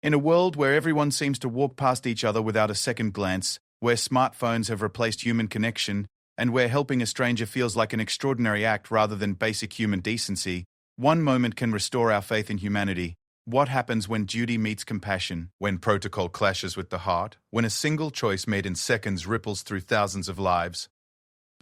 In a world where everyone seems to walk past each other without a second glance, where smartphones have replaced human connection, and where helping a stranger feels like an extraordinary act rather than basic human decency, one moment can restore our faith in humanity. What happens when duty meets compassion, when protocol clashes with the heart, when a single choice made in seconds ripples through thousands of lives?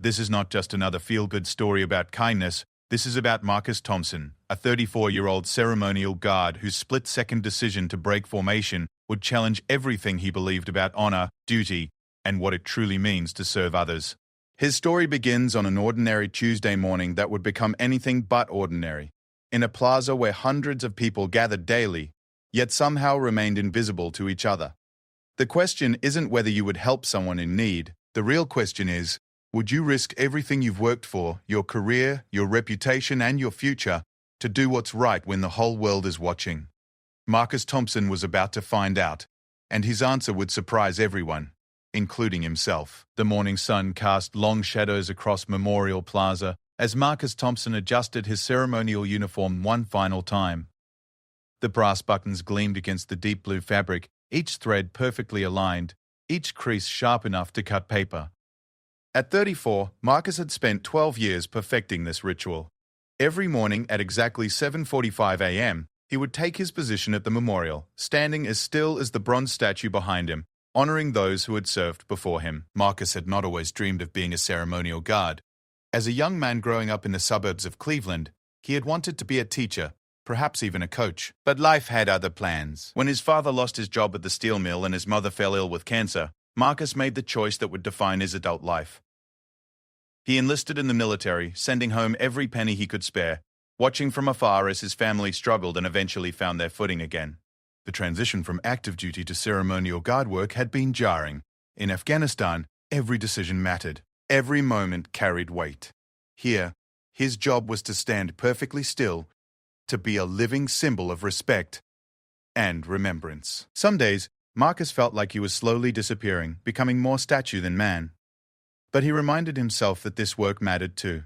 This is not just another feel-good story about kindness. This is about Marcus Thompson, a 34-year-old ceremonial guard whose split-second decision to break formation would challenge everything he believed about honor, duty, and what it truly means to serve others. His story begins on an ordinary Tuesday morning that would become anything but ordinary, in a plaza where hundreds of people gathered daily, yet somehow remained invisible to each other. The question isn't whether you would help someone in need. The real question is, would you risk everything you've worked for, your career, your reputation, and your future, to do what's right when the whole world is watching? Marcus Thompson was about to find out, and his answer would surprise everyone, including himself. The morning sun cast long shadows across Memorial Plaza as Marcus Thompson adjusted his ceremonial uniform one final time. The brass buttons gleamed against the deep blue fabric, each thread perfectly aligned, each crease sharp enough to cut paper. At 34, Marcus had spent 12 years perfecting this ritual. Every morning at exactly 7:45 a.m., he would take his position at the memorial, standing as still as the bronze statue behind him, honoring those who had served before him. Marcus had not always dreamed of being a ceremonial guard. As a young man growing up in the suburbs of Cleveland, he had wanted to be a teacher, perhaps even a coach. But life had other plans. When his father lost his job at the steel mill and his mother fell ill with cancer, Marcus made the choice that would define his adult life. He enlisted in the military, sending home every penny he could spare, watching from afar as his family struggled and eventually found their footing again. The transition from active duty to ceremonial guard work had been jarring. In Afghanistan, every decision mattered. Every moment carried weight. Here, his job was to stand perfectly still, to be a living symbol of respect and remembrance. Some days, Marcus felt like he was slowly disappearing, becoming more statue than man. But he reminded himself that this work mattered too.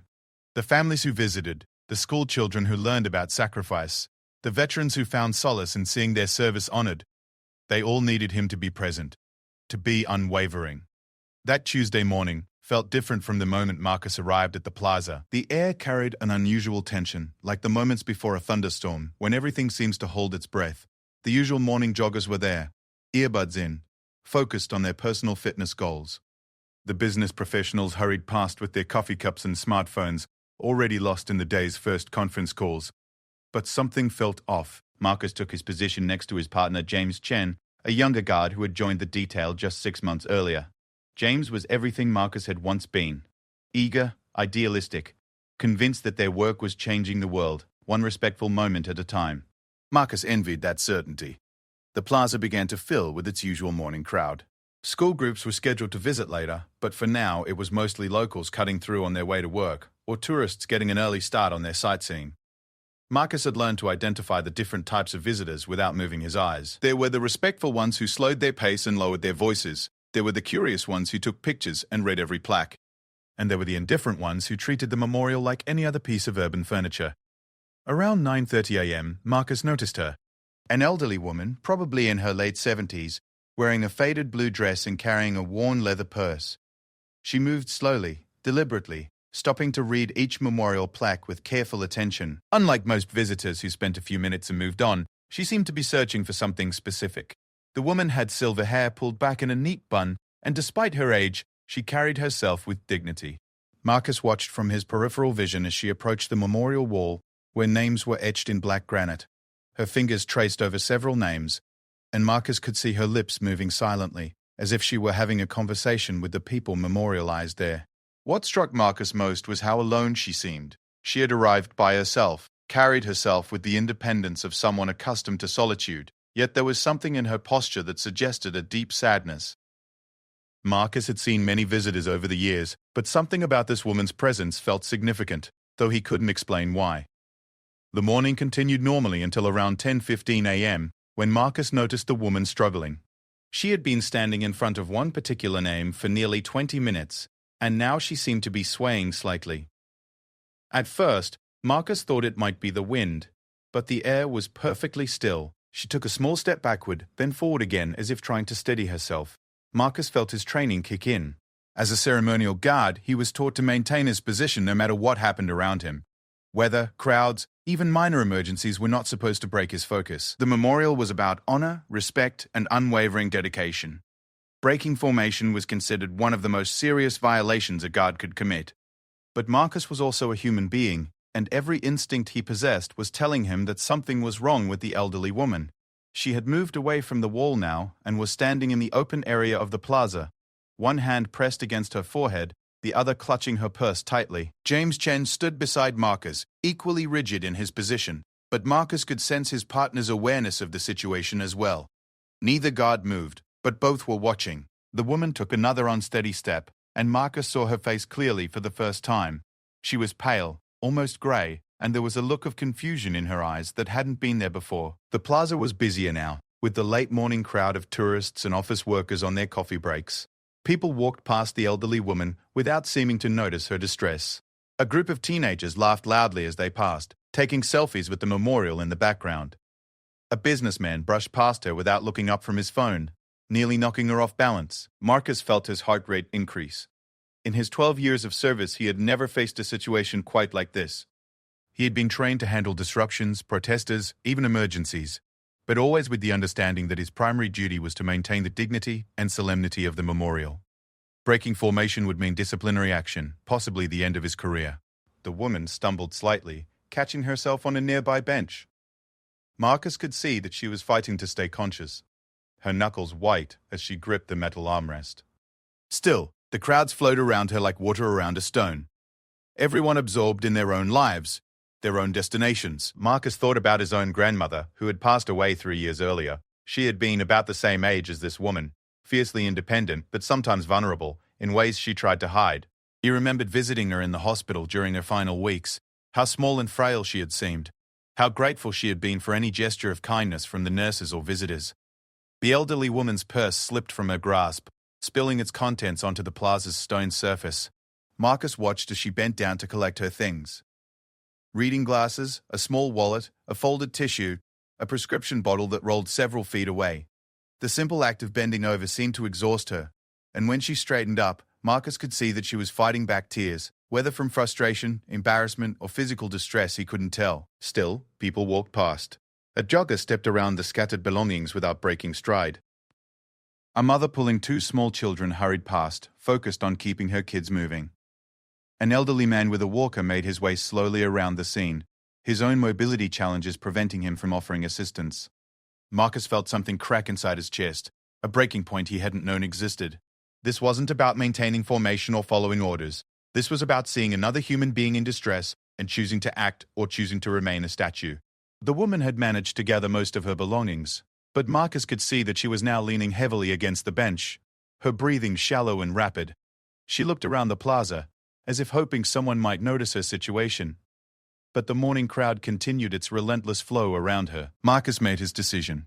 The families who visited, the school children who learned about sacrifice, the veterans who found solace in seeing their service honored, they all needed him to be present, to be unwavering. That Tuesday morning felt different from the moment Marcus arrived at the plaza. The air carried an unusual tension, like the moments before a thunderstorm, when everything seems to hold its breath. The usual morning joggers were there, earbuds in, focused on their personal fitness goals. The business professionals hurried past with their coffee cups and smartphones, already lost in the day's first conference calls. But something felt off. Marcus took his position next to his partner James Chen, a younger guard who had joined the detail just 6 months earlier. James was everything Marcus had once been. Eager, idealistic, convinced that their work was changing the world, one respectful moment at a time. Marcus envied that certainty. The plaza began to fill with its usual morning crowd. School groups were scheduled to visit later, but for now it was mostly locals cutting through on their way to work, or tourists getting an early start on their sightseeing. Marcus had learned to identify the different types of visitors without moving his eyes. There were the respectful ones who slowed their pace and lowered their voices. There were the curious ones who took pictures and read every plaque. And there were the indifferent ones who treated the memorial like any other piece of urban furniture. Around 9:30 a.m., Marcus noticed her. An elderly woman, probably in her late 70s, wearing a faded blue dress and carrying a worn leather purse. She moved slowly, deliberately, stopping to read each memorial plaque with careful attention. Unlike most visitors who spent a few minutes and moved on, she seemed to be searching for something specific. The woman had silver hair pulled back in a neat bun, and despite her age, she carried herself with dignity. Marcus watched from his peripheral vision as she approached the memorial wall, where names were etched in black granite. Her fingers traced over several names, and Marcus could see her lips moving silently, as if she were having a conversation with the people memorialized there. What struck Marcus most was how alone she seemed. She had arrived by herself, carried herself with the independence of someone accustomed to solitude, yet there was something in her posture that suggested a deep sadness. Marcus had seen many visitors over the years, but something about this woman's presence felt significant, though he couldn't explain why. The morning continued normally until around 10:15 a.m., when Marcus noticed the woman struggling. She had been standing in front of one particular name for nearly 20 minutes, and now she seemed to be swaying slightly. At first, Marcus thought it might be the wind, but the air was perfectly still, She took a small step backward, then forward again as if trying to steady herself. Marcus felt his training kick in. As a ceremonial guard, he was taught to maintain his position no matter what happened around him. Weather, crowds, even minor emergencies were not supposed to break his focus. The memorial was about honor, respect, and unwavering dedication. Breaking formation was considered one of the most serious violations a guard could commit. But Marcus was also a human being, and every instinct he possessed was telling him that something was wrong with the elderly woman. She had moved away from the wall now and was standing in the open area of the plaza, one hand pressed against her forehead, the other clutching her purse tightly. James Chen stood beside Marcus, equally rigid in his position, but Marcus could sense his partner's awareness of the situation as well. Neither guard moved, but both were watching. The woman took another unsteady step, and Marcus saw her face clearly for the first time. She was pale, almost grey, and there was a look of confusion in her eyes that hadn't been there before. The plaza was busier now, with the late morning crowd of tourists and office workers on their coffee breaks. People walked past the elderly woman without seeming to notice her distress. A group of teenagers laughed loudly as they passed, taking selfies with the memorial in the background. A businessman brushed past her without looking up from his phone, nearly knocking her off balance. Marcus felt his heart rate increase. In his 12 years of service, he had never faced a situation quite like this. He had been trained to handle disruptions, protesters, even emergencies, but always with the understanding that his primary duty was to maintain the dignity and solemnity of the memorial. Breaking formation would mean disciplinary action, possibly the end of his career. The woman stumbled slightly, catching herself on a nearby bench. Marcus could see that she was fighting to stay conscious, her knuckles white as she gripped the metal armrest. Still, the crowds flowed around her like water around a stone. Everyone absorbed in their own lives, their own destinations. Marcus thought about his own grandmother, who had passed away 3 years earlier. She had been about the same age as this woman, fiercely independent but sometimes vulnerable, in ways she tried to hide. He remembered visiting her in the hospital during her final weeks, how small and frail she had seemed, how grateful she had been for any gesture of kindness from the nurses or visitors. The elderly woman's purse slipped from her grasp, spilling its contents onto the plaza's stone surface. Marcus watched as she bent down to collect her things. Reading glasses, a small wallet, a folded tissue, a prescription bottle that rolled several feet away. The simple act of bending over seemed to exhaust her, and when she straightened up, Marcus could see that she was fighting back tears, whether from frustration, embarrassment, or physical distress he couldn't tell. Still, people walked past. A jogger stepped around the scattered belongings without breaking stride. A mother pulling 2 small children hurried past, focused on keeping her kids moving. An elderly man with a walker made his way slowly around the scene, his own mobility challenges preventing him from offering assistance. Marcus felt something crack inside his chest, a breaking point he hadn't known existed. This wasn't about maintaining formation or following orders. This was about seeing another human being in distress and choosing to act or choosing to remain a statue. The woman had managed to gather most of her belongings, but Marcus could see that she was now leaning heavily against the bench, her breathing shallow and rapid. She looked around the plaza, as if hoping someone might notice her situation. But the morning crowd continued its relentless flow around her. Marcus made his decision.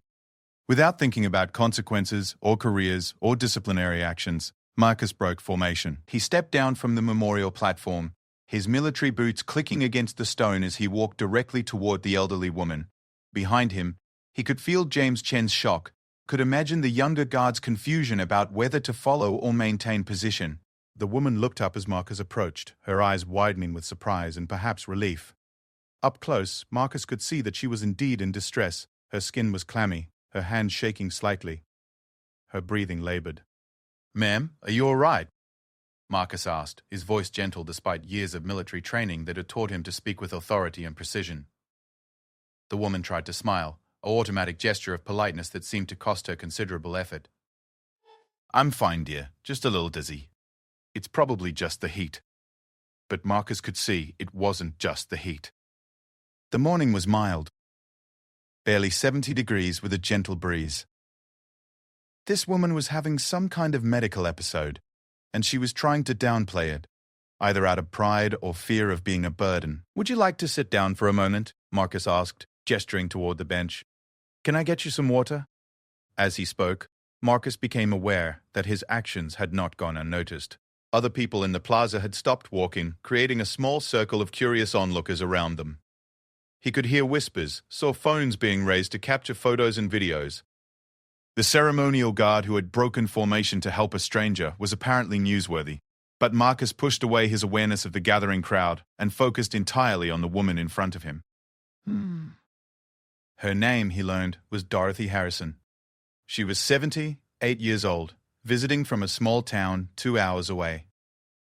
Without thinking about consequences or careers or disciplinary actions, Marcus broke formation. He stepped down from the memorial platform, his military boots clicking against the stone as he walked directly toward the elderly woman. Behind him, he could feel James Chen's shock, could imagine the younger guard's confusion about whether to follow or maintain position. The woman looked up as Marcus approached, her eyes widening with surprise and perhaps relief. Up close, Marcus could see that she was indeed in distress. Her skin was clammy, her hands shaking slightly. Her breathing labored. "Ma'am, are you all right?" Marcus asked, his voice gentle despite years of military training that had taught him to speak with authority and precision. The woman tried to smile, an automatic gesture of politeness that seemed to cost her considerable effort. "I'm fine, dear, just a little dizzy. It's probably just the heat." But Marcus could see it wasn't just the heat. The morning was mild, barely 70 degrees with a gentle breeze. This woman was having some kind of medical episode, and she was trying to downplay it, either out of pride or fear of being a burden. "Would you like to sit down for a moment?" Marcus asked, gesturing toward the bench. "Can I get you some water?" As he spoke, Marcus became aware that his actions had not gone unnoticed. Other people in the plaza had stopped walking, creating a small circle of curious onlookers around them. He could hear whispers, saw phones being raised to capture photos and videos. The ceremonial guard who had broken formation to help a stranger was apparently newsworthy, but Marcus pushed away his awareness of the gathering crowd and focused entirely on the woman in front of him. Her name, he learned, was Dorothy Harrison. She was 78 years old, visiting from a small town 2 hours away.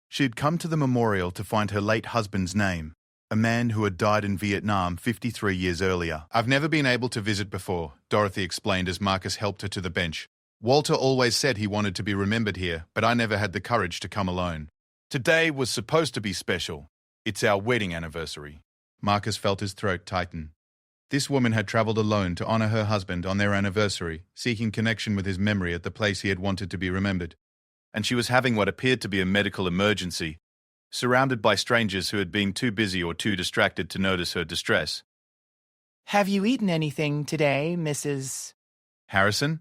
She had come to the memorial to find her late husband's name, a man who had died in Vietnam 53 years earlier. "I've never been able to visit before," Dorothy explained as Marcus helped her to the bench. "Walter always said he wanted to be remembered here, but I never had the courage to come alone. Today was supposed to be special. It's our wedding anniversary." Marcus felt his throat tighten. This woman had traveled alone to honor her husband on their anniversary, seeking connection with his memory at the place he had wanted to be remembered. And she was having what appeared to be a medical emergency, surrounded by strangers who had been too busy or too distracted to notice her distress. "Have you eaten anything today, Mrs. Harrison?"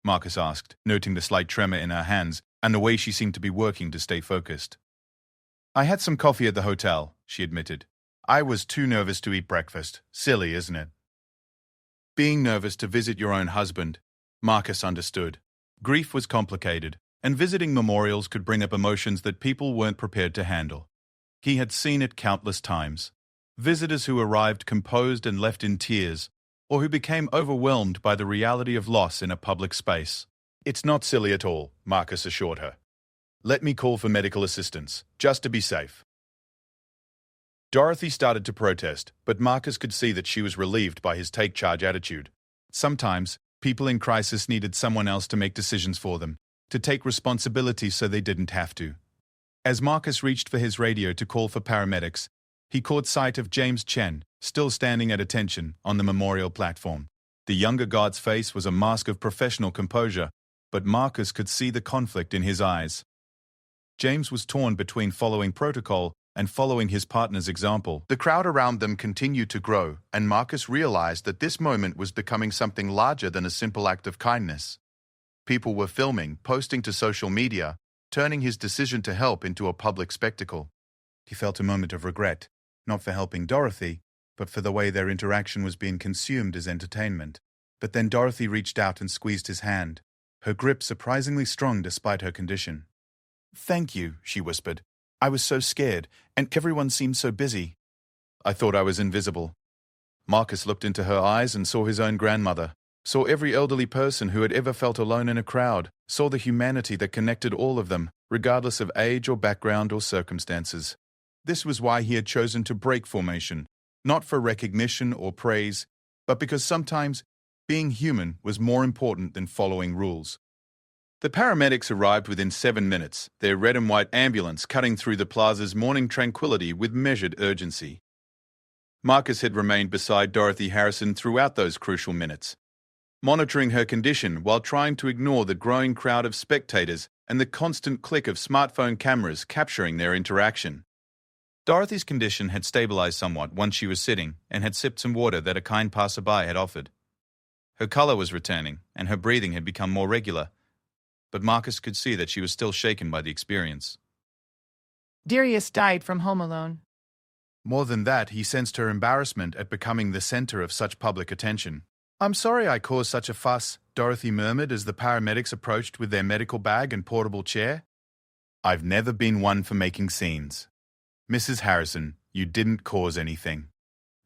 Marcus asked, noting the slight tremor in her hands and the way she seemed to be working to stay focused. "I had some coffee at the hotel," she admitted. "I was too nervous to eat breakfast. Silly, isn't it?" Being nervous to visit your own husband, Marcus understood. Grief was complicated, and visiting memorials could bring up emotions that people weren't prepared to handle. He had seen it countless times. Visitors who arrived composed and left in tears, or who became overwhelmed by the reality of loss in a public space. "It's not silly at all," Marcus assured her. "Let me call for medical assistance, just to be safe." Dorothy started to protest, but Marcus could see that she was relieved by his take-charge attitude. Sometimes, people in crisis needed someone else to make decisions for them, to take responsibility so they didn't have to. As Marcus reached for his radio to call for paramedics, he caught sight of James Chen, still standing at attention on the memorial platform. The younger guard's face was a mask of professional composure, but Marcus could see the conflict in his eyes. James was torn between following protocol and following his partner's example. The crowd around them continued to grow, and Marcus realized that this moment was becoming something larger than a simple act of kindness. People were filming, posting to social media, turning his decision to help into a public spectacle. He felt a moment of regret, not for helping Dorothy, but for the way their interaction was being consumed as entertainment. But then Dorothy reached out and squeezed his hand, her grip surprisingly strong despite her condition. "Thank you," she whispered. "I was so scared, and everyone seemed so busy. I thought I was invisible." Marcus looked into her eyes and saw his own grandmother, saw every elderly person who had ever felt alone in a crowd, saw the humanity that connected all of them, regardless of age or background or circumstances. This was why he had chosen to break formation, not for recognition or praise, but because sometimes being human was more important than following rules. The paramedics arrived within 7 minutes, their red and white ambulance cutting through the plaza's morning tranquility with measured urgency. Marcus had remained beside Dorothy Harrison throughout those crucial minutes, monitoring her condition while trying to ignore the growing crowd of spectators and the constant click of smartphone cameras capturing their interaction. Dorothy's condition had stabilized somewhat once she was sitting and had sipped some water that a kind passerby had offered. Her color was returning, and her breathing had become more regular, but Marcus could see that she was still shaken by the experience. "Darius died from home alone." More than that, he sensed her embarrassment at becoming the center of such public attention. "I'm sorry I caused such a fuss," Dorothy murmured as the paramedics approached with their medical bag and portable chair. "I've never been one for making scenes. Mrs. Harrison, you didn't cause anything,"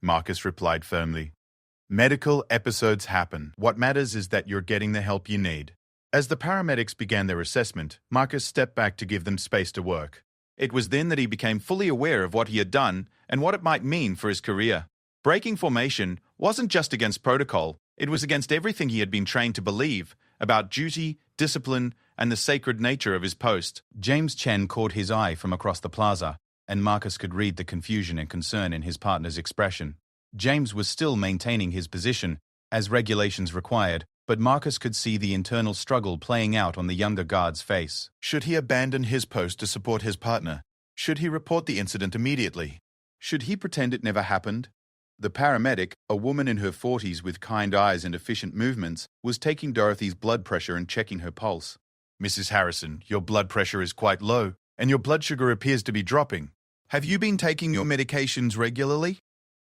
Marcus replied firmly. "Medical episodes happen. What matters is that you're getting the help you need." As the paramedics began their assessment, Marcus stepped back to give them space to work. It was then that he became fully aware of what he had done and what it might mean for his career. Breaking formation wasn't just against protocol, it was against everything he had been trained to believe about duty, discipline, and the sacred nature of his post. James Chen caught his eye from across the plaza, and Marcus could read the confusion and concern in his partner's expression. James was still maintaining his position, as regulations required, but Marcus could see the internal struggle playing out on the younger guard's face. Should he abandon his post to support his partner? Should he report the incident immediately? Should he pretend it never happened? The paramedic, a woman in her 40s with kind eyes and efficient movements, was taking Dorothy's blood pressure and checking her pulse. "Mrs. Harrison, your blood pressure is quite low, and your blood sugar appears to be dropping. Have you been taking your medications regularly?"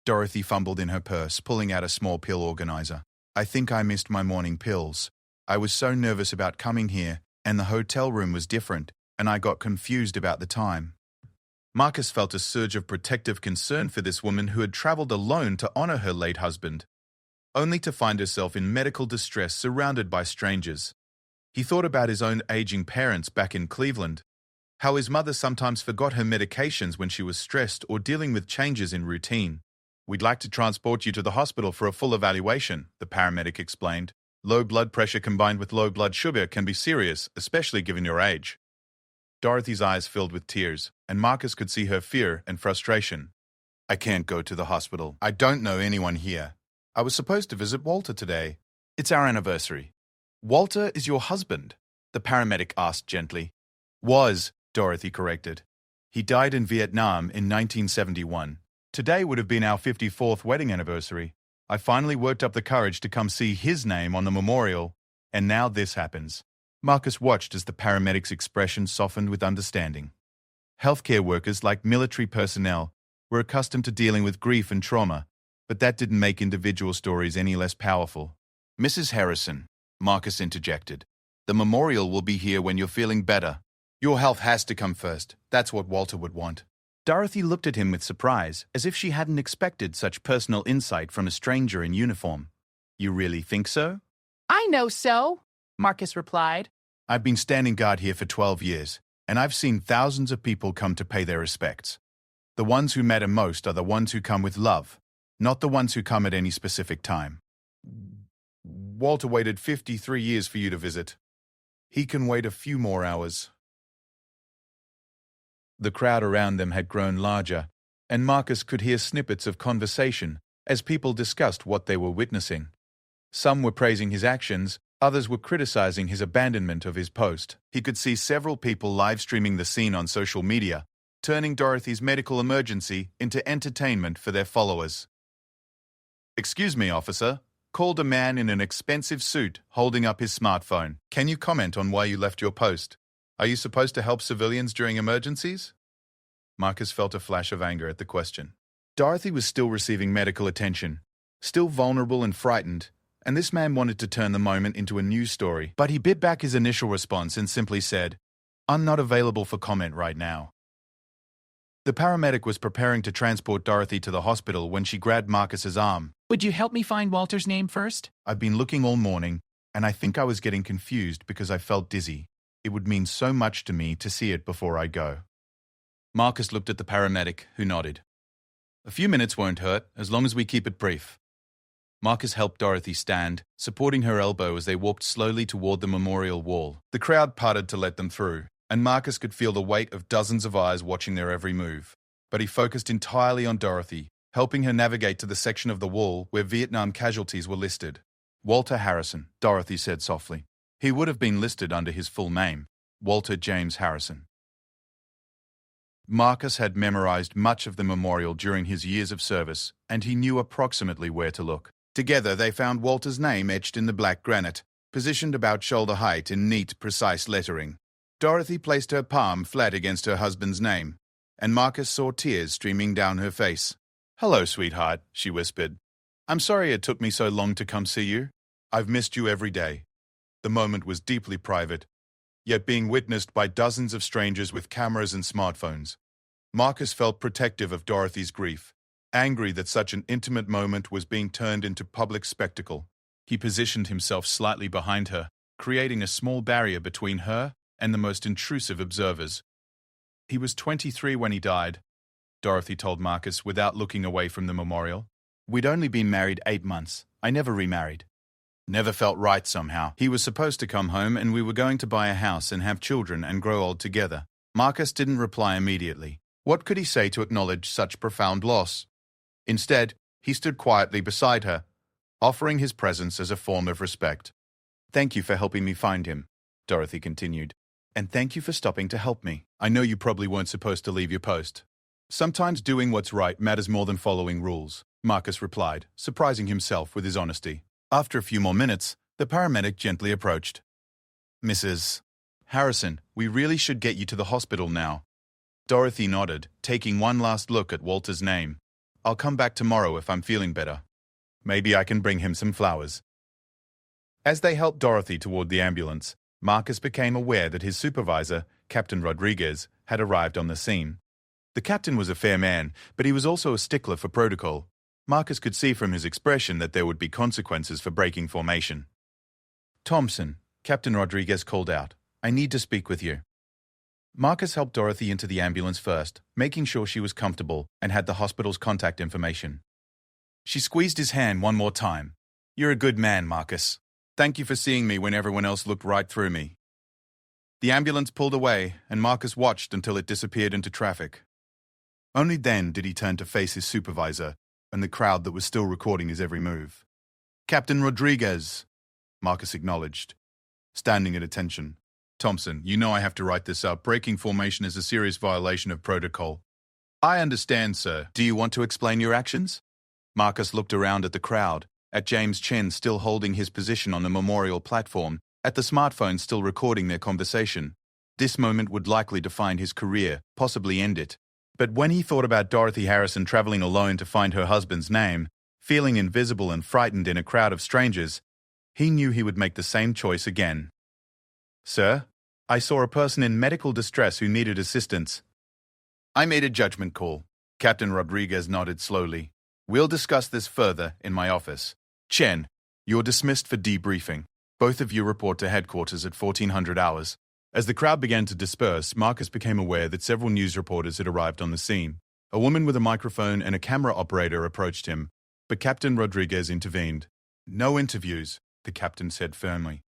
Dorothy fumbled in her purse, pulling out a small pill organizer. I think I missed my morning pills. I was so nervous about coming here, and the hotel room was different, and I got confused about the time. Marcus felt a surge of protective concern for this woman who had traveled alone to honor her late husband, only to find herself in medical distress surrounded by strangers. He thought about his own aging parents back in Cleveland, how his mother sometimes forgot her medications when she was stressed or dealing with changes in routine. We'd like to transport you to the hospital for a full evaluation, the paramedic explained. Low blood pressure combined with low blood sugar can be serious, especially given your age. Dorothy's eyes filled with tears, and Marcus could see her fear and frustration. I can't go to the hospital. I don't know anyone here. I was supposed to visit Walter today. It's our anniversary. Walter is your husband? The paramedic asked gently. Was, Dorothy corrected. He died in Vietnam in 1971. Today would have been our 54th wedding anniversary. I finally worked up the courage to come see his name on the memorial, and now this happens. Marcus watched as the paramedic's expression softened with understanding. Healthcare workers, like military personnel, were accustomed to dealing with grief and trauma, but that didn't make individual stories any less powerful. Mrs. Harrison, Marcus interjected, the memorial will be here when you're feeling better. Your health has to come first. That's what Walter would want. Dorothy looked at him with surprise, as if she hadn't expected such personal insight from a stranger in uniform. You really think so? I know so, Marcus replied. I've been standing guard here for 12 years, and I've seen thousands of people come to pay their respects. The ones who matter most are the ones who come with love, not the ones who come at any specific time. Walter waited 53 years for you to visit. He can wait a few more hours. The crowd around them had grown larger, and Marcus could hear snippets of conversation as people discussed what they were witnessing. Some were praising his actions, others were criticizing his abandonment of his post. He could see several people live-streaming the scene on social media, turning Dorothy's medical emergency into entertainment for their followers. Excuse me, officer, called a man in an expensive suit holding up his smartphone. Can you comment on why you left your post? Are you supposed to help civilians during emergencies? Marcus felt a flash of anger at the question. Dorothy was still receiving medical attention, still vulnerable and frightened, and this man wanted to turn the moment into a news story. But he bit back his initial response and simply said, I'm not available for comment right now. The paramedic was preparing to transport Dorothy to the hospital when she grabbed Marcus's arm. Would you help me find Walter's name first? I've been looking all morning, and I think I was getting confused because I felt dizzy. It would mean so much to me to see it before I go. Marcus looked at the paramedic, who nodded. A few minutes won't hurt, as long as we keep it brief. Marcus helped Dorothy stand, supporting her elbow as they walked slowly toward the memorial wall. The crowd parted to let them through, and Marcus could feel the weight of dozens of eyes watching their every move. But he focused entirely on Dorothy, helping her navigate to the section of the wall where Vietnam casualties were listed. Walter Harrison, Dorothy said softly. He would have been listed under his full name, Walter James Harrison. Marcus had memorized much of the memorial during his years of service, and he knew approximately where to look. Together they found Walter's name etched in the black granite, positioned about shoulder height in neat, precise lettering. Dorothy placed her palm flat against her husband's name, and Marcus saw tears streaming down her face. Hello, sweetheart, she whispered. I'm sorry it took me so long to come see you. I've missed you every day. The moment was deeply private, yet being witnessed by dozens of strangers with cameras and smartphones. Marcus felt protective of Dorothy's grief, angry that such an intimate moment was being turned into public spectacle. He positioned himself slightly behind her, creating a small barrier between her and the most intrusive observers. He was 23 when he died, Dorothy told Marcus without looking away from the memorial. We'd only been married 8 months. I never remarried. Never felt right somehow. He was supposed to come home and we were going to buy a house and have children and grow old together. Marcus didn't reply immediately. What could he say to acknowledge such profound loss? Instead, he stood quietly beside her, offering his presence as a form of respect. Thank you for helping me find him, Dorothy continued. And thank you for stopping to help me. I know you probably weren't supposed to leave your post. Sometimes doing what's right matters more than following rules, Marcus replied, surprising himself with his honesty. After a few more minutes, the paramedic gently approached. Mrs. Harrison, we really should get you to the hospital now. Dorothy nodded, taking one last look at Walter's name. I'll come back tomorrow if I'm feeling better. Maybe I can bring him some flowers. As they helped Dorothy toward the ambulance, Marcus became aware that his supervisor, Captain Rodriguez, had arrived on the scene. The captain was a fair man, but he was also a stickler for protocol. Marcus could see from his expression that there would be consequences for breaking formation. "Thompson," Captain Rodriguez called out, "I need to speak with you." Marcus helped Dorothy into the ambulance first, making sure she was comfortable and had the hospital's contact information. She squeezed his hand one more time. "You're a good man, Marcus. Thank you for seeing me when everyone else looked right through me." The ambulance pulled away, and Marcus watched until it disappeared into traffic. Only then did he turn to face his supervisor and the crowd that was still recording his every move. "Captain Rodriguez," Marcus acknowledged, standing at attention. "Thompson, you know I have to write this up. Breaking formation is a serious violation of protocol." "I understand, sir. Do you want to explain your actions?" Marcus looked around at the crowd, at James Chen still holding his position on the memorial platform, at the smartphone still recording their conversation. This moment would likely define his career, possibly end it. But when he thought about Dorothy Harrison traveling alone to find her husband's name, feeling invisible and frightened in a crowd of strangers, he knew he would make the same choice again. "Sir, I saw a person in medical distress who needed assistance." "I made a judgment call." Captain Rodriguez nodded slowly. "We'll discuss this further in my office. Chen, you're dismissed for debriefing. Both of you report to headquarters at 1400 hours. As the crowd began to disperse, Marcus became aware that several news reporters had arrived on the scene. A woman with a microphone and a camera operator approached him, but Captain Rodriguez intervened. "No interviews," the captain said firmly.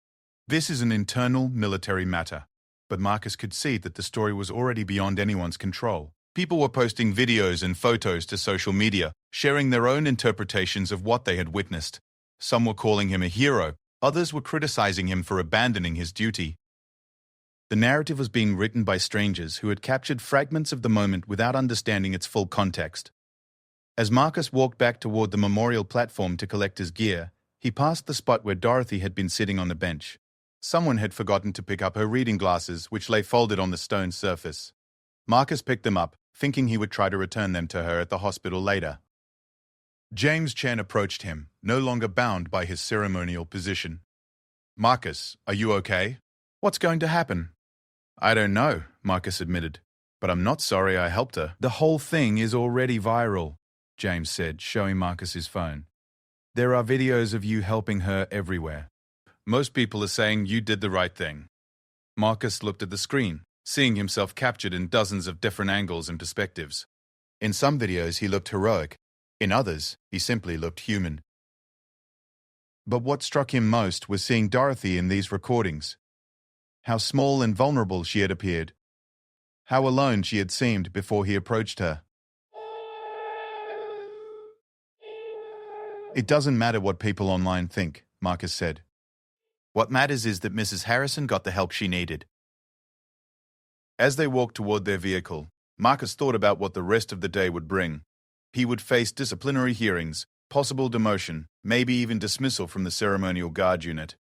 "This is an internal military matter." But Marcus could see that the story was already beyond anyone's control. People were posting videos and photos to social media, sharing their own interpretations of what they had witnessed. Some were calling him a hero, others were criticizing him for abandoning his duty. The narrative was being written by strangers who had captured fragments of the moment without understanding its full context. As Marcus walked back toward the memorial platform to collect his gear, he passed the spot where Dorothy had been sitting on the bench. Someone had forgotten to pick up her reading glasses, which lay folded on the stone surface. Marcus picked them up, thinking he would try to return them to her at the hospital later. James Chen approached him, no longer bound by his ceremonial position. "Marcus, are you okay? What's going to happen?" "I don't know," Marcus admitted, "but I'm not sorry I helped her." "The whole thing is already viral," James said, showing Marcus his phone. "There are videos of you helping her everywhere. Most people are saying you did the right thing." Marcus looked at the screen, seeing himself captured in dozens of different angles and perspectives. In some videos he looked heroic, in others he simply looked human. But what struck him most was seeing Dorothy in these recordings. How small and vulnerable she had appeared. How alone she had seemed before he approached her. "It doesn't matter what people online think," Marcus said. "What matters is that Mrs. Harrison got the help she needed." As they walked toward their vehicle, Marcus thought about what the rest of the day would bring. He would face disciplinary hearings, possible demotion, maybe even dismissal from the ceremonial guard unit.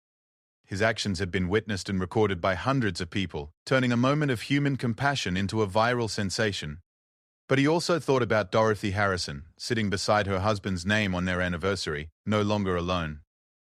His actions had been witnessed and recorded by hundreds of people, turning a moment of human compassion into a viral sensation. But he also thought about Dorothy Harrison, sitting beside her husband's name on their anniversary, no longer alone.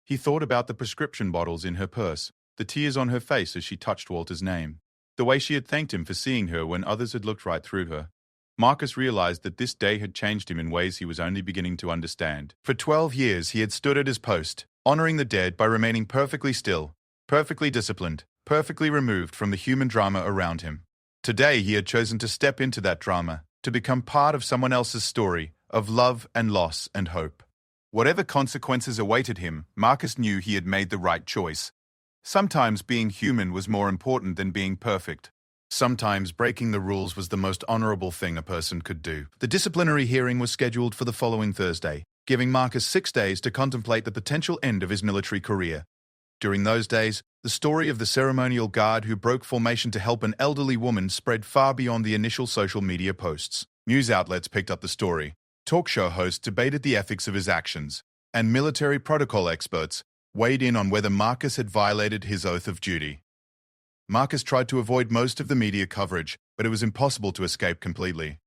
He thought about the prescription bottles in her purse, the tears on her face as she touched Walter's name, the way she had thanked him for seeing her when others had looked right through her. Marcus realized that this day had changed him in ways he was only beginning to understand. For 12 years he had stood at his post, honoring the dead by remaining perfectly still, perfectly disciplined, perfectly removed from the human drama around him. Today he had chosen to step into that drama, to become part of someone else's story, of love and loss and hope. Whatever consequences awaited him, Marcus knew he had made the right choice. Sometimes being human was more important than being perfect. Sometimes breaking the rules was the most honorable thing a person could do. The disciplinary hearing was scheduled for the following Thursday, giving Marcus 6 days to contemplate the potential end of his military career. During those days, the story of the ceremonial guard who broke formation to help an elderly woman spread far beyond the initial social media posts. News outlets picked up the story. Talk show hosts debated the ethics of his actions, and military protocol experts weighed in on whether Marcus had violated his oath of duty. Marcus tried to avoid most of the media coverage, but it was impossible to escape completely.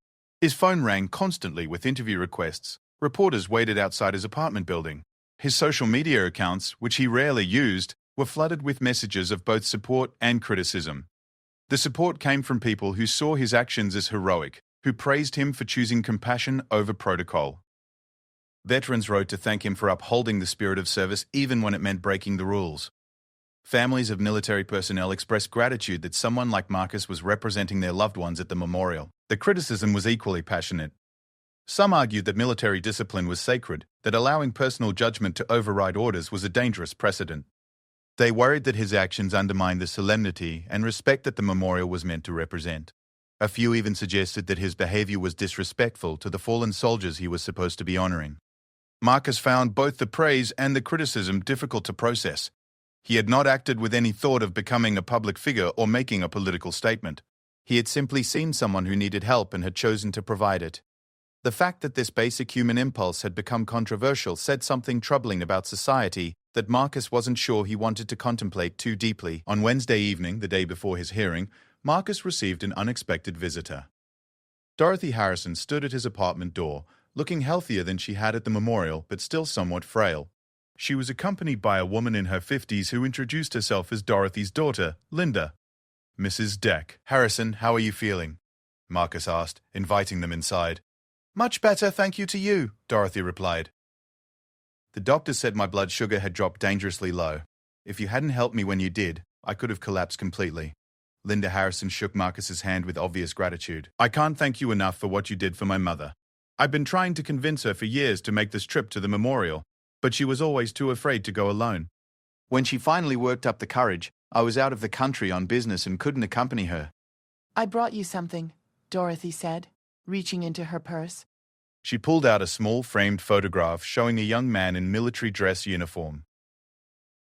His phone rang constantly with interview requests. Reporters waited outside his apartment building. His social media accounts, which he rarely used, were flooded with messages of both support and criticism. The support came from people who saw his actions as heroic, who praised him for choosing compassion over protocol. Veterans wrote to thank him for upholding the spirit of service even when it meant breaking the rules. Families of military personnel expressed gratitude that someone like Marcus was representing their loved ones at the memorial. The criticism was equally passionate. Some argued that military discipline was sacred, that allowing personal judgment to override orders was a dangerous precedent. They worried that his actions undermined the solemnity and respect that the memorial was meant to represent. A few even suggested that his behavior was disrespectful to the fallen soldiers he was supposed to be honoring. Marcus found both the praise and the criticism difficult to process. He had not acted with any thought of becoming a public figure or making a political statement. He had simply seen someone who needed help and had chosen to provide it. The fact that this basic human impulse had become controversial said something troubling about society that Marcus wasn't sure he wanted to contemplate too deeply. On Wednesday evening, the day before his hearing, Marcus received an unexpected visitor. Dorothy Harrison stood at his apartment door, looking healthier than she had at the memorial, but still somewhat frail. She was accompanied by a woman in her 50s who introduced herself as Dorothy's daughter, Linda. "Mrs. Deck. Harrison, how are you feeling?" Marcus asked, inviting them inside. "Much better, thank you to you," Dorothy replied. "The doctor said my blood sugar had dropped dangerously low. If you hadn't helped me when you did, I could have collapsed completely." Linda Harrison shook Marcus's hand with obvious gratitude. "I can't thank you enough for what you did for my mother. I've been trying to convince her for years to make this trip to the memorial, but she was always too afraid to go alone. When she finally worked up the courage, I was out of the country on business and couldn't accompany her." I brought you something, Dorothy said, reaching into her purse. She pulled out a small framed photograph showing a young man in military dress uniform.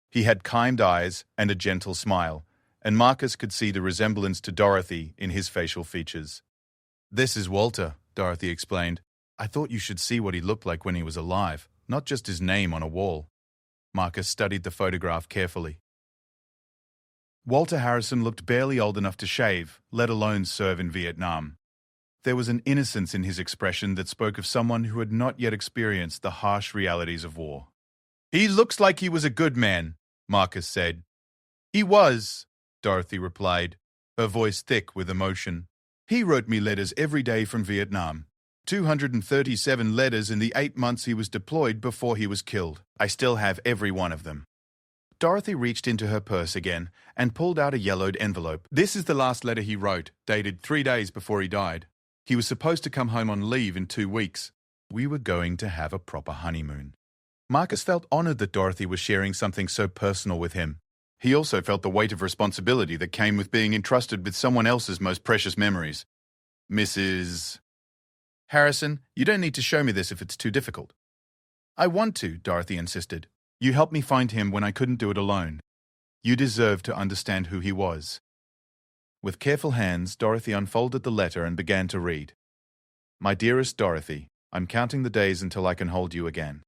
He had kind eyes and a gentle smile, and Marcus could see the resemblance to Dorothy in his facial features. "This is Walter," Dorothy explained. "I thought you should see what he looked like when he was alive, not just his name on a wall." Marcus studied the photograph carefully. Walter Harrison looked barely old enough to shave, let alone serve in Vietnam. There was an innocence in his expression that spoke of someone who had not yet experienced the harsh realities of war. "He looks like he was a good man," Marcus said. "He was," Dorothy replied, her voice thick with emotion. "He wrote me letters every day from Vietnam. 237 letters in the 8 months he was deployed before he was killed. I still have every one of them." Dorothy reached into her purse again and pulled out a yellowed envelope. "This is the last letter he wrote, dated 3 days before he died. He was supposed to come home on leave in 2 weeks. We were going to have a proper honeymoon." Marcus felt honored that Dorothy was sharing something so personal with him. He also felt the weight of responsibility that came with being entrusted with someone else's most precious memories. "Mrs. Harrison, you don't need to show me this if it's too difficult." "I want to," Dorothy insisted. "You helped me find him when I couldn't do it alone. You deserve to understand who he was." With careful hands, Dorothy unfolded the letter and began to read. "My dearest Dorothy, I'm counting the days until I can hold you again.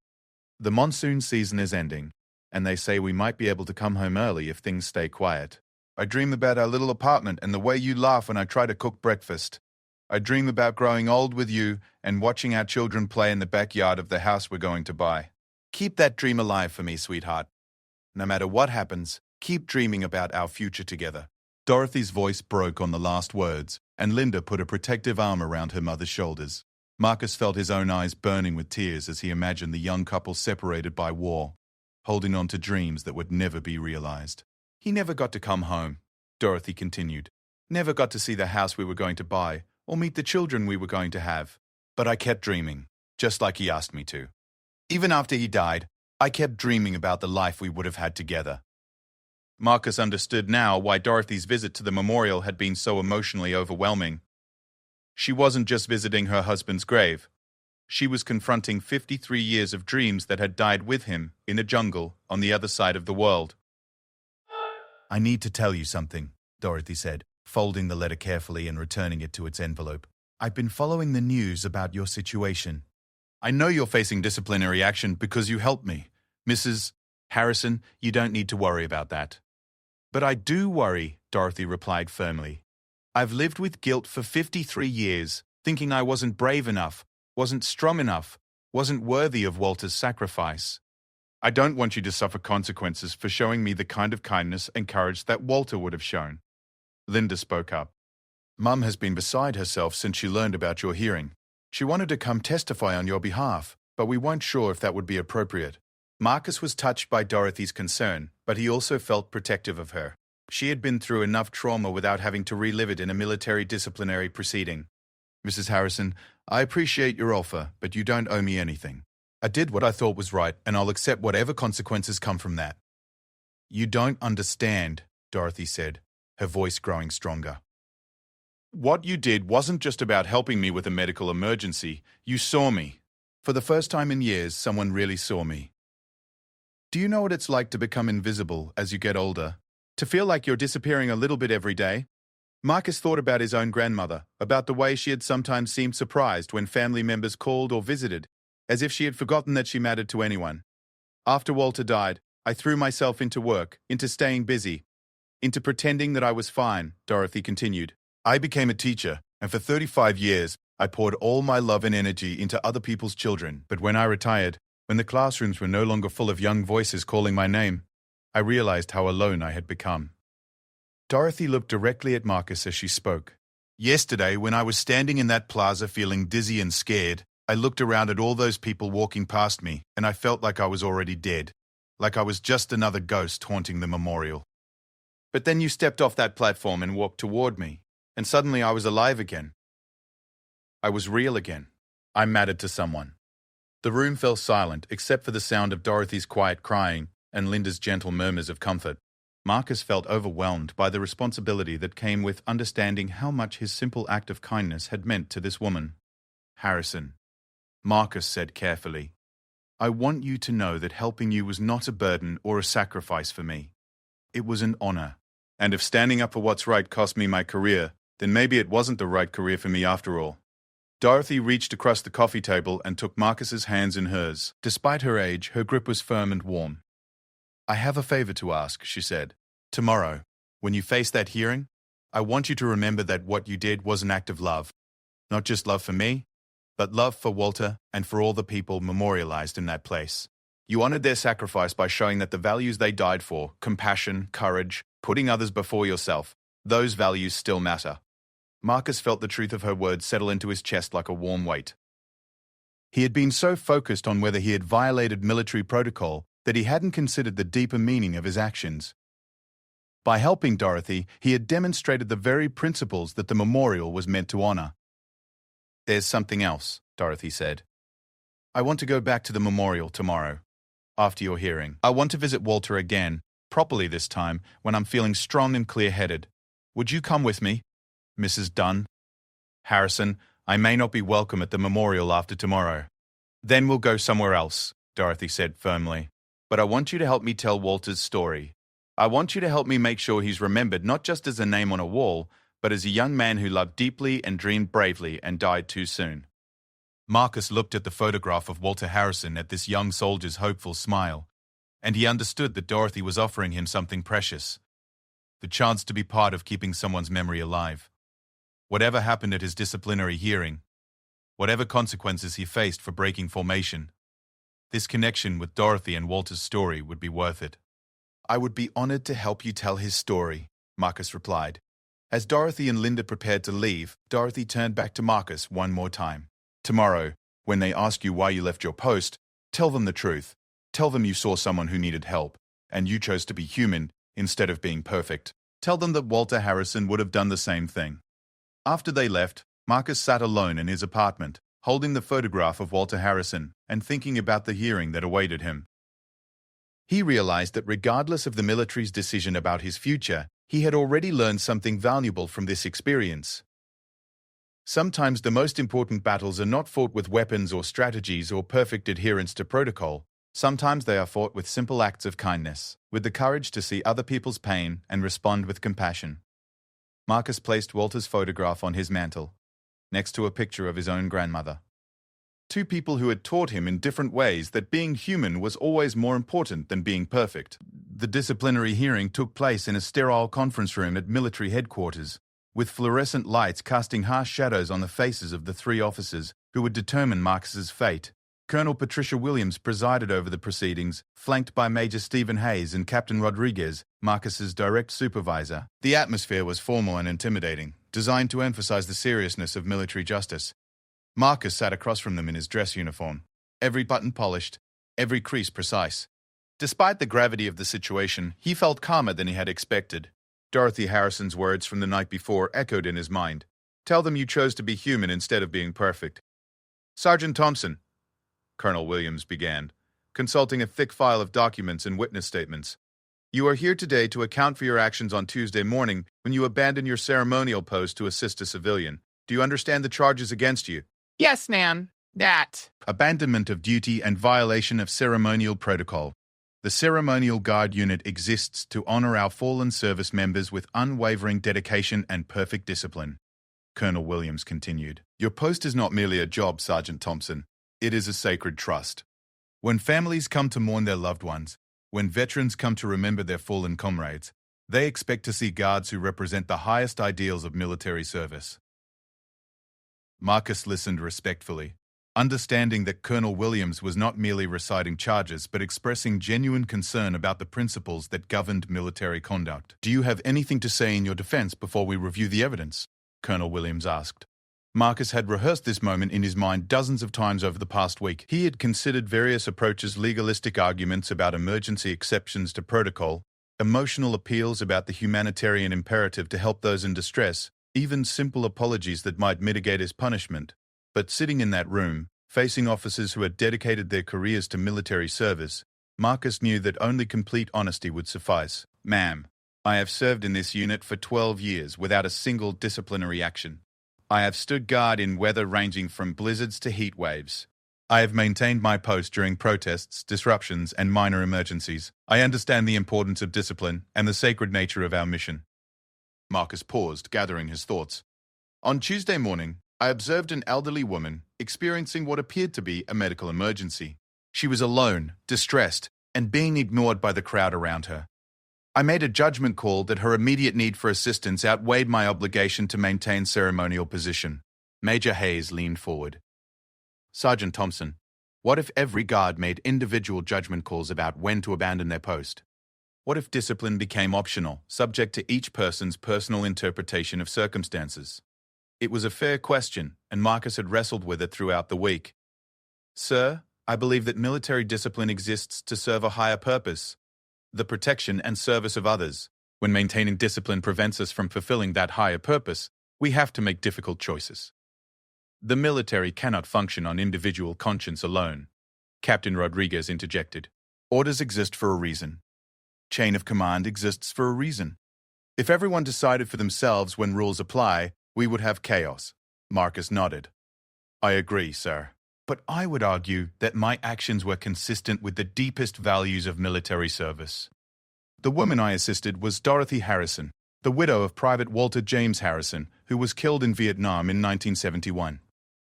The monsoon season is ending, and they say we might be able to come home early if things stay quiet. I dream about our little apartment and the way you laugh when I try to cook breakfast. I dream about growing old with you and watching our children play in the backyard of the house we're going to buy. Keep that dream alive for me, sweetheart. No matter what happens, keep dreaming about our future together." Dorothy's voice broke on the last words, and Linda put a protective arm around her mother's shoulders. Marcus felt his own eyes burning with tears as he imagined the young couple separated by war, holding on to dreams that would never be realized. "He never got to come home," Dorothy continued. "Never got to see the house we were going to buy, or meet the children we were going to have. But I kept dreaming, just like he asked me to. Even after he died, I kept dreaming about the life we would have had together." Marcus understood now why Dorothy's visit to the memorial had been so emotionally overwhelming. She wasn't just visiting her husband's grave. She was confronting 53 years of dreams that had died with him in a jungle on the other side of the world. "I need to tell you something," Dorothy said, folding the letter carefully and returning it to its envelope. "I've been following the news about your situation. I know you're facing disciplinary action because you helped me. Mrs. Harrison, you don't need to worry about that." "But I do worry," Dorothy replied firmly. "I've lived with guilt for 53 years, thinking I wasn't brave enough, wasn't strong enough, wasn't worthy of Walter's sacrifice. I don't want you to suffer consequences for showing me the kind of kindness and courage that Walter would have shown. Linda spoke up. Mum has been beside herself since she learned about your hearing. She wanted to come testify on your behalf, but we weren't sure if that would be appropriate. Marcus was touched by Dorothy's concern, but he also felt protective of her. She had been through enough trauma without having to relive it in a military disciplinary proceeding. Mrs. Harrison, I appreciate your offer, but you don't owe me anything. I did what I thought was right, and I'll accept whatever consequences come from that. You don't understand, Dorothy said, her voice growing stronger. What you did wasn't just about helping me with a medical emergency. You saw me. For the first time in years, someone really saw me. Do you know what it's like to become invisible as you get older? To feel like you're disappearing a little bit every day? Marcus thought about his own grandmother, about the way she had sometimes seemed surprised when family members called or visited, as if she had forgotten that she mattered to anyone. After Walter died, I threw myself into work, into staying busy, into pretending that I was fine, Dorothy continued. I became a teacher, and for 35 years, I poured all my love and energy into other people's children. But when I retired, when the classrooms were no longer full of young voices calling my name, I realized how alone I had become. Dorothy looked directly at Marcus as she spoke. Yesterday, when I was standing in that plaza feeling dizzy and scared, I looked around at all those people walking past me, and I felt like I was already dead, like I was just another ghost haunting the memorial. But then you stepped off that platform and walked toward me, and suddenly I was alive again. I was real again. I mattered to someone. The room fell silent except for the sound of Dorothy's quiet crying and Linda's gentle murmurs of comfort. Marcus felt overwhelmed by the responsibility that came with understanding how much his simple act of kindness had meant to this woman. Harrison, Marcus said carefully, I want you to know that helping you was not a burden or a sacrifice for me. It was an honor. And if standing up for what's right cost me my career, then maybe it wasn't the right career for me after all. Dorothy reached across the coffee table and took Marcus's hands in hers. Despite her age, her grip was firm and warm. I have a favor to ask, she said. Tomorrow, when you face that hearing, I want you to remember that what you did was an act of love. Not just love for me, but love for Walter and for all the people memorialized in that place. You honored their sacrifice by showing that the values they died for, compassion, courage, putting others before yourself, those values still matter. Marcus felt the truth of her words settle into his chest like a warm weight. He had been so focused on whether he had violated military protocol that he hadn't considered the deeper meaning of his actions. By helping Dorothy, he had demonstrated the very principles that the memorial was meant to honor. There's something else, Dorothy said. I want to go back to the memorial tomorrow, after your hearing. I want to visit Walter again, properly this time, when I'm feeling strong and clear-headed. Would you come with me, Mrs. Dunn? Harrison, I may not be welcome at the memorial after tomorrow. Then we'll go somewhere else, Dorothy said firmly. But I want you to help me tell Walter's story. I want you to help me make sure he's remembered not just as a name on a wall, but as a young man who loved deeply and dreamed bravely and died too soon. Marcus looked at the photograph of Walter Harrison at this young soldier's hopeful smile, and he understood that Dorothy was offering him something precious, the chance to be part of keeping someone's memory alive. Whatever happened at his disciplinary hearing, whatever consequences he faced for breaking formation, this connection with Dorothy and Walter's story would be worth it. I would be honored to help you tell his story, Marcus replied. As Dorothy and Linda prepared to leave, Dorothy turned back to Marcus one more time. Tomorrow, when they ask you why you left your post, tell them the truth. Tell them you saw someone who needed help, and you chose to be human instead of being perfect. Tell them that Walter Harrison would have done the same thing. After they left, Marcus sat alone in his apartment, holding the photograph of Walter Harrison and thinking about the hearing that awaited him. He realized that regardless of the military's decision about his future, he had already learned something valuable from this experience. Sometimes the most important battles are not fought with weapons or strategies or perfect adherence to protocol. Sometimes they are fought with simple acts of kindness, with the courage to see other people's pain and respond with compassion. Marcus placed Walter's photograph on his mantel, next to a picture of his own grandmother. Two people who had taught him in different ways that being human was always more important than being perfect. The disciplinary hearing took place in a sterile conference room at military headquarters, with fluorescent lights casting harsh shadows on the faces of the three officers who would determine Marcus's fate. Colonel Patricia Williams presided over the proceedings, flanked by Major Stephen Hayes and Captain Rodriguez, Marcus's direct supervisor. The atmosphere was formal and intimidating, designed to emphasize the seriousness of military justice. Marcus sat across from them in his dress uniform, every button polished, every crease precise. Despite the gravity of the situation, he felt calmer than he had expected. Dorothy Harrison's words from the night before echoed in his mind. "Tell them you chose to be human instead of being perfect." "Sergeant Thompson," Colonel Williams began, consulting a thick file of documents and witness statements. "You are here today to account for your actions on Tuesday morning when you abandoned your ceremonial post to assist a civilian. Do you understand the charges against you?" "Yes, Nan. That." "Abandonment of duty and violation of ceremonial protocol. The Ceremonial Guard Unit exists to honor our fallen service members with unwavering dedication and perfect discipline," Colonel Williams continued. "Your post is not merely a job, Sergeant Thompson. It is a sacred trust. When families come to mourn their loved ones, when veterans come to remember their fallen comrades, they expect to see guards who represent the highest ideals of military service." Marcus listened respectfully, understanding that Colonel Williams was not merely reciting charges but expressing genuine concern about the principles that governed military conduct. "Do you have anything to say in your defense before we review the evidence?" Colonel Williams asked. Marcus had rehearsed this moment in his mind dozens of times over the past week. He had considered various approaches, legalistic arguments about emergency exceptions to protocol, emotional appeals about the humanitarian imperative to help those in distress, even simple apologies that might mitigate his punishment. But sitting in that room, facing officers who had dedicated their careers to military service, Marcus knew that only complete honesty would suffice. "Ma'am, I have served in this unit for 12 years without a single disciplinary action. I have stood guard in weather ranging from blizzards to heat waves. I have maintained my post during protests, disruptions, and minor emergencies. I understand the importance of discipline and the sacred nature of our mission." Marcus paused, gathering his thoughts. "On Tuesday morning, I observed an elderly woman experiencing what appeared to be a medical emergency. She was alone, distressed, and being ignored by the crowd around her. I made a judgment call that her immediate need for assistance outweighed my obligation to maintain ceremonial position." Major Hayes leaned forward. "Sergeant Thompson, what if every guard made individual judgment calls about when to abandon their post? What if discipline became optional, subject to each person's personal interpretation of circumstances?" It was a fair question, and Marcus had wrestled with it throughout the week. "Sir, I believe that military discipline exists to serve a higher purpose, the protection and service of others. When maintaining discipline prevents us from fulfilling that higher purpose, we have to make difficult choices. The military cannot function on individual conscience alone," Captain Rodriguez interjected. "Orders exist for a reason. Chain of command exists for a reason. If everyone decided for themselves when rules apply, we would have chaos." Marcus nodded. "I agree, sir. But I would argue that my actions were consistent with the deepest values of military service." The woman I assisted was Dorothy Harrison, the widow of Private Walter James Harrison, who was killed in Vietnam in 1971.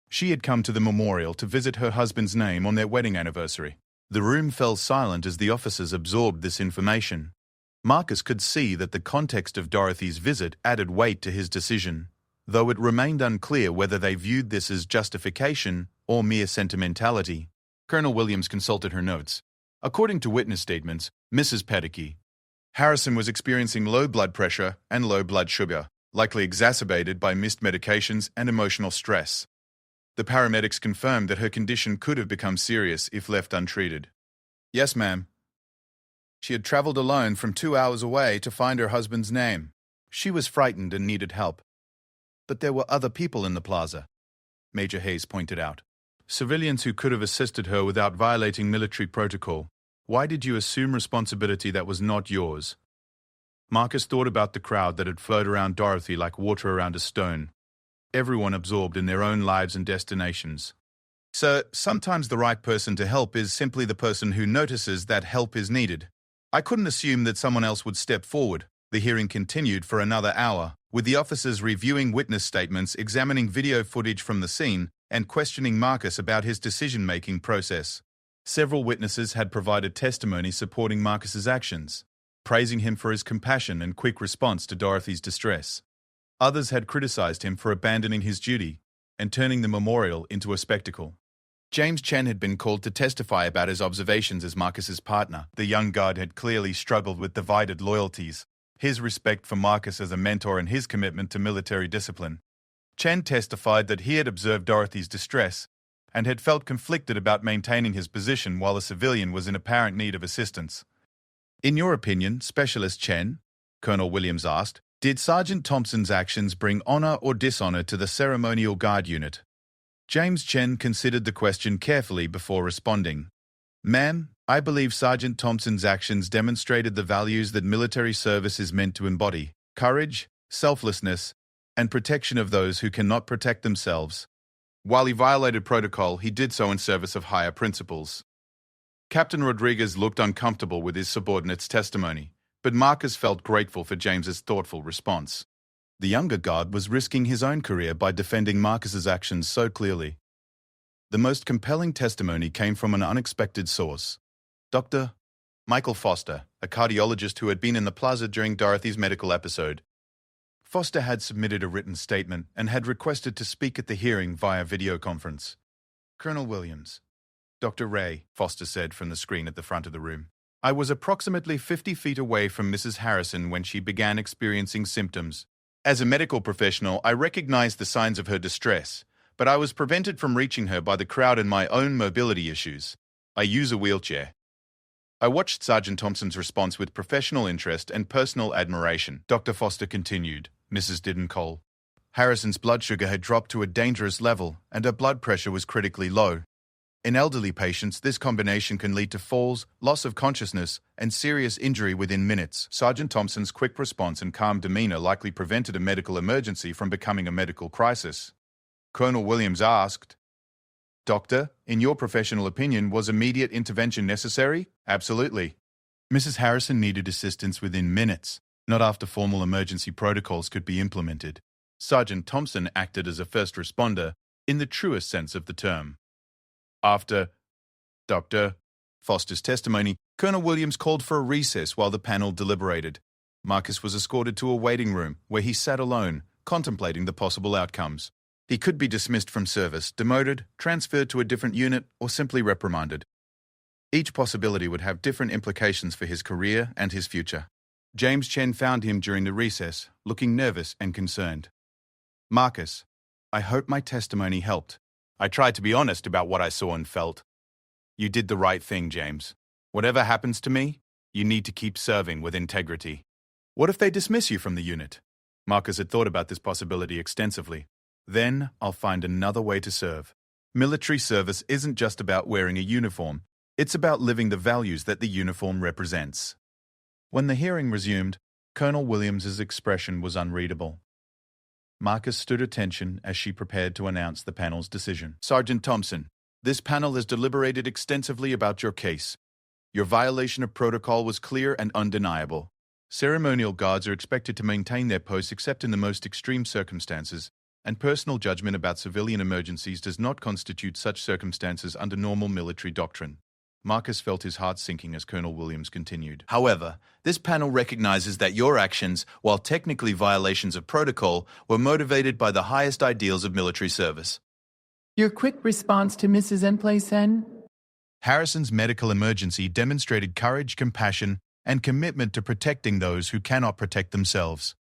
She had come to the memorial to visit her husband's name on their wedding anniversary. The room fell silent as the officers absorbed this information. Marcus could see that the context of Dorothy's visit added weight to his decision, though it remained unclear whether they viewed this as justification or mere sentimentality. Colonel Williams consulted her notes. According to witness statements, Mrs. Pedicky, Harrison was experiencing low blood pressure and low blood sugar, likely exacerbated by missed medications and emotional stress. The paramedics confirmed that her condition could have become serious if left untreated. "Yes, ma'am. She had traveled alone from 2 hours away to find her husband's name. She was frightened and needed help. But there were other people in the plaza," Major Hayes pointed out. "Civilians who could have assisted her without violating military protocol. Why did you assume responsibility that was not yours?" Marcus thought about the crowd that had flowed around Dorothy like water around a stone, everyone absorbed in their own lives and destinations. "So, sometimes the right person to help is simply the person who notices that help is needed. I couldn't assume that someone else would step forward." The hearing continued for another hour, with the officers reviewing witness statements, examining video footage from the scene, and questioning Marcus about his decision-making process. Several witnesses had provided testimony supporting Marcus's actions, praising him for his compassion and quick response to Dorothy's distress. Others had criticized him for abandoning his duty and turning the memorial into a spectacle. James Chen had been called to testify about his observations as Marcus's partner. The young guard had clearly struggled with divided loyalties, his respect for Marcus as a mentor and his commitment to military discipline. Chen testified that he had observed Dorothy's distress and had felt conflicted about maintaining his position while a civilian was in apparent need of assistance. In your opinion, Specialist Chen, Colonel Williams asked, did Sergeant Thompson's actions bring honor or dishonor to the ceremonial guard unit? James Chen considered the question carefully before responding. Ma'am, I believe Sergeant Thompson's actions demonstrated the values that military service is meant to embody: courage, selflessness, and protection of those who cannot protect themselves. While he violated protocol, he did so in service of higher principles. Captain Rodriguez looked uncomfortable with his subordinate's testimony, but Marcus felt grateful for James's thoughtful response. The younger guard was risking his own career by defending Marcus's actions so clearly. The most compelling testimony came from an unexpected source. Dr. Michael Foster, a cardiologist who had been in the plaza during Dorothy's medical episode. Foster had submitted a written statement and had requested to speak at the hearing via video conference. Colonel Williams. Dr. Ray, Foster said from the screen at the front of the room. I was approximately 50 feet away from Mrs. Harrison when she began experiencing symptoms. As a medical professional, I recognized the signs of her distress, but I was prevented from reaching her by the crowd and my own mobility issues. I use a wheelchair. I watched Sergeant Thompson's response with professional interest and personal admiration. Dr. Foster continued, Mrs. Didencole. Harrison's blood sugar had dropped to a dangerous level, and her blood pressure was critically low. In elderly patients, this combination can lead to falls, loss of consciousness, and serious injury within minutes. Sergeant Thompson's quick response and calm demeanor likely prevented a medical emergency from becoming a medical crisis. Colonel Williams asked, Doctor, in your professional opinion, was immediate intervention necessary? Absolutely. Mrs. Harrison needed assistance within minutes, not after formal emergency protocols could be implemented. Sergeant Thompson acted as a first responder in the truest sense of the term. After Dr. Foster's testimony, Colonel Williams called for a recess while the panel deliberated. Marcus was escorted to a waiting room where he sat alone, contemplating the possible outcomes. He could be dismissed from service, demoted, transferred to a different unit, or simply reprimanded. Each possibility would have different implications for his career and his future. James Chen found him during the recess, looking nervous and concerned. Marcus, I hope my testimony helped. I tried to be honest about what I saw and felt. You did the right thing, James. Whatever happens to me, you need to keep serving with integrity. What if they dismiss you from the unit? Marcus had thought about this possibility extensively. Then I'll find another way to serve. Military service isn't just about wearing a uniform. It's about living the values that the uniform represents. When the hearing resumed, Colonel Williams's expression was unreadable. Marcus stood at attention as she prepared to announce the panel's decision. Sergeant Thompson, this panel has deliberated extensively about your case. Your violation of protocol was clear and undeniable. Ceremonial guards are expected to maintain their posts except in the most extreme circumstances, and personal judgment about civilian emergencies does not constitute such circumstances under normal military doctrine. Marcus felt his heart sinking as Colonel Williams continued. However, this panel recognizes that your actions, while technically violations of protocol, were motivated by the highest ideals of military service. Your quick response to Mrs. Enplaysen? Harrison's medical emergency demonstrated courage, compassion, and commitment to protecting those who cannot protect themselves.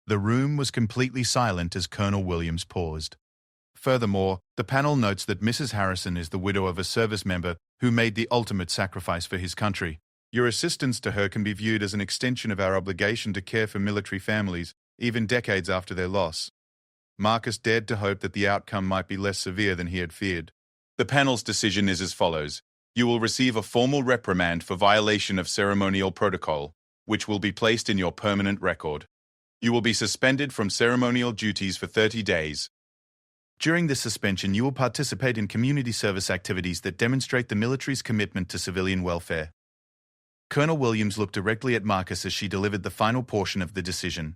The room was completely silent as Colonel Williams paused. Furthermore, the panel notes that Mrs. Harrison is the widow of a service member who made the ultimate sacrifice for his country. Your assistance to her can be viewed as an extension of our obligation to care for military families, even decades after their loss. Marcus dared to hope that the outcome might be less severe than he had feared. The panel's decision is as follows. You will receive a formal reprimand for violation of ceremonial protocol, which will be placed in your permanent record. You will be suspended from ceremonial duties for 30 days. During this suspension, you will participate in community service activities that demonstrate the military's commitment to civilian welfare. Colonel Williams looked directly at Marcus as she delivered the final portion of the decision.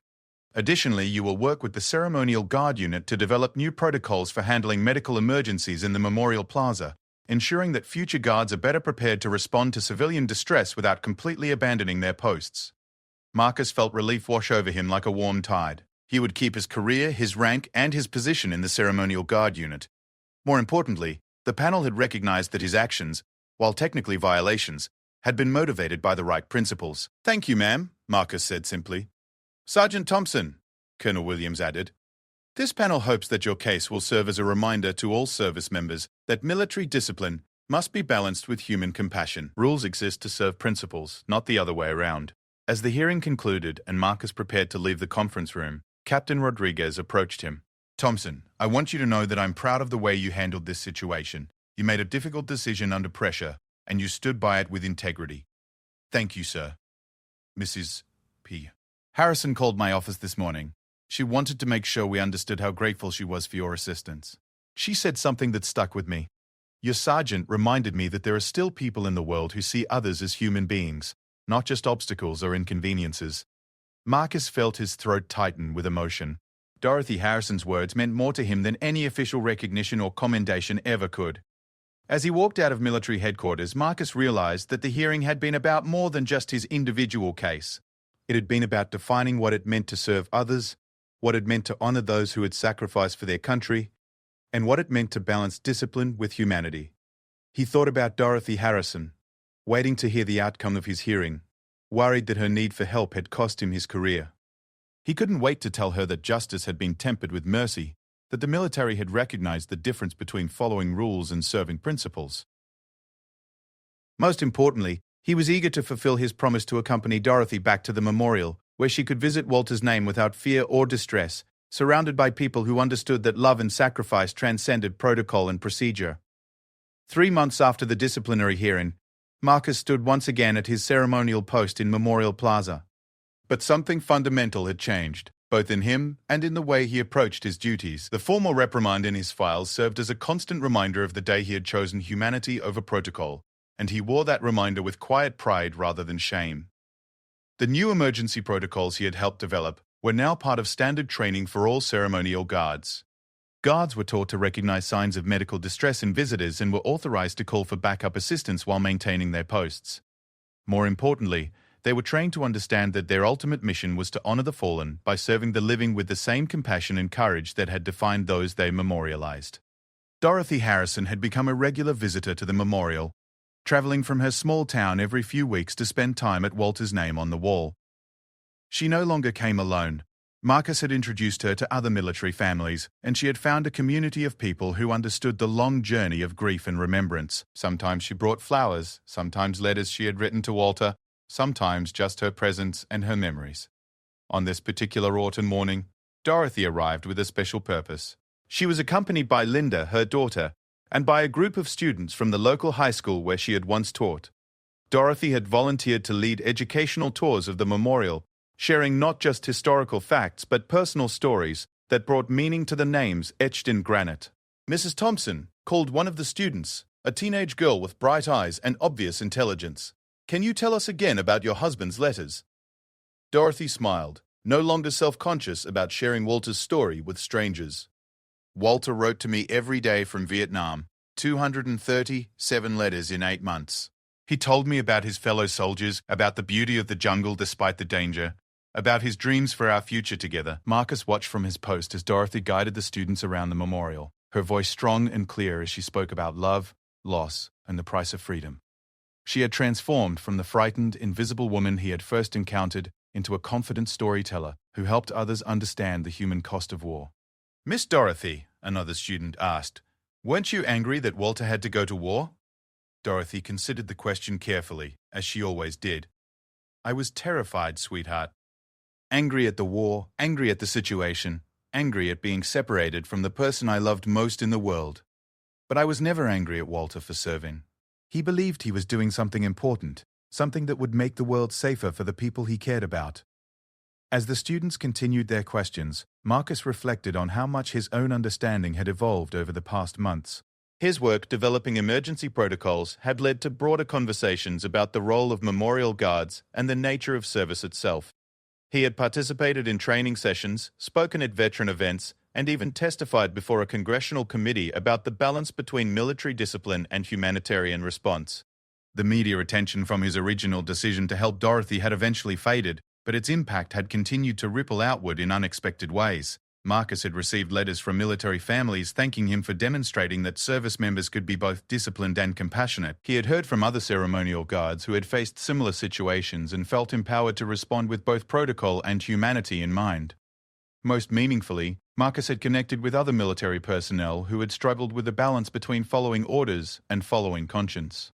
Additionally, you will work with the Ceremonial Guard Unit to develop new protocols for handling medical emergencies in the Memorial Plaza, ensuring that future guards are better prepared to respond to civilian distress without completely abandoning their posts. Marcus felt relief wash over him like a warm tide. He would keep his career, his rank, and his position in the ceremonial guard unit. More importantly, the panel had recognized that his actions, while technically violations, had been motivated by the right principles. "Thank you, ma'am," Marcus said simply. "Sergeant Thompson," Colonel Williams added, "this panel hopes that your case will serve as a reminder to all service members that military discipline must be balanced with human compassion. Rules exist to serve principles, not the other way around." As the hearing concluded and Marcus prepared to leave the conference room, Captain Rodriguez approached him. "Thompson, I want you to know that I'm proud of the way you handled this situation. You made a difficult decision under pressure, and you stood by it with integrity. Thank you, sir." Mrs. P. Harrison called my office this morning. She wanted to make sure we understood how grateful she was for your assistance. She said something that stuck with me. "Your sergeant reminded me that there are still people in the world who see others as human beings, not just obstacles or inconveniences." Marcus felt his throat tighten with emotion. Dorothy Harrison's words meant more to him than any official recognition or commendation ever could. As he walked out of military headquarters, Marcus realized that the hearing had been about more than just his individual case. It had been about defining what it meant to serve others, what it meant to honor those who had sacrificed for their country, and what it meant to balance discipline with humanity. He thought about Dorothy Harrison, waiting to hear the outcome of his hearing, worried that her need for help had cost him his career. He couldn't wait to tell her that justice had been tempered with mercy, that the military had recognized the difference between following rules and serving principles. Most importantly, he was eager to fulfill his promise to accompany Dorothy back to the memorial, where she could visit Walter's name without fear or distress, surrounded by people who understood that love and sacrifice transcended protocol and procedure. 3 months after the disciplinary hearing, Marcus stood once again at his ceremonial post in Memorial Plaza. But something fundamental had changed, both in him and in the way he approached his duties. The formal reprimand in his files served as a constant reminder of the day he had chosen humanity over protocol, and he wore that reminder with quiet pride rather than shame. The new emergency protocols he had helped develop were now part of standard training for all ceremonial guards. Guards were taught to recognize signs of medical distress in visitors and were authorized to call for backup assistance while maintaining their posts. More importantly, they were trained to understand that their ultimate mission was to honor the fallen by serving the living with the same compassion and courage that had defined those they memorialized. Dorothy Harrison had become a regular visitor to the memorial, traveling from her small town every few weeks to spend time at Walter's name on the wall. She no longer came alone. Marcus had introduced her to other military families, and she had found a community of people who understood the long journey of grief and remembrance. Sometimes she brought flowers, sometimes letters she had written to Walter, sometimes just her presence and her memories. On this particular autumn morning, Dorothy arrived with a special purpose. She was accompanied by Linda, her daughter, and by a group of students from the local high school where she had once taught. Dorothy had volunteered to lead educational tours of the memorial, sharing not just historical facts but personal stories that brought meaning to the names etched in granite. Mrs. Thompson called one of the students, a teenage girl with bright eyes and obvious intelligence. "Can you tell us again about your husband's letters?" Dorothy smiled, no longer self-conscious about sharing Walter's story with strangers. "Walter wrote to me every day from Vietnam, 237 letters in 8 months. He told me about his fellow soldiers, about the beauty of the jungle despite the danger, about his dreams for our future together." Marcus watched from his post as Dorothy guided the students around the memorial, her voice strong and clear as she spoke about love, loss, and the price of freedom. She had transformed from the frightened, invisible woman he had first encountered into a confident storyteller who helped others understand the human cost of war. "Miss Dorothy," another student asked, "weren't you angry that Walter had to go to war?" Dorothy considered the question carefully, as she always did. "I was terrified, sweetheart. Angry at the war, angry at the situation, angry at being separated from the person I loved most in the world. But I was never angry at Walter for serving. He believed he was doing something important, something that would make the world safer for the people he cared about." As the students continued their questions, Marcus reflected on how much his own understanding had evolved over the past months. His work developing emergency protocols had led to broader conversations about the role of memorial guards and the nature of service itself. He had participated in training sessions, spoken at veteran events, and even testified before a congressional committee about the balance between military discipline and humanitarian response. The media attention from his original decision to help Dorothy had eventually faded, but its impact had continued to ripple outward in unexpected ways. Marcus had received letters from military families thanking him for demonstrating that service members could be both disciplined and compassionate. He had heard from other ceremonial guards who had faced similar situations and felt empowered to respond with both protocol and humanity in mind. Most meaningfully, Marcus had connected with other military personnel who had struggled with the balance between following orders and following conscience.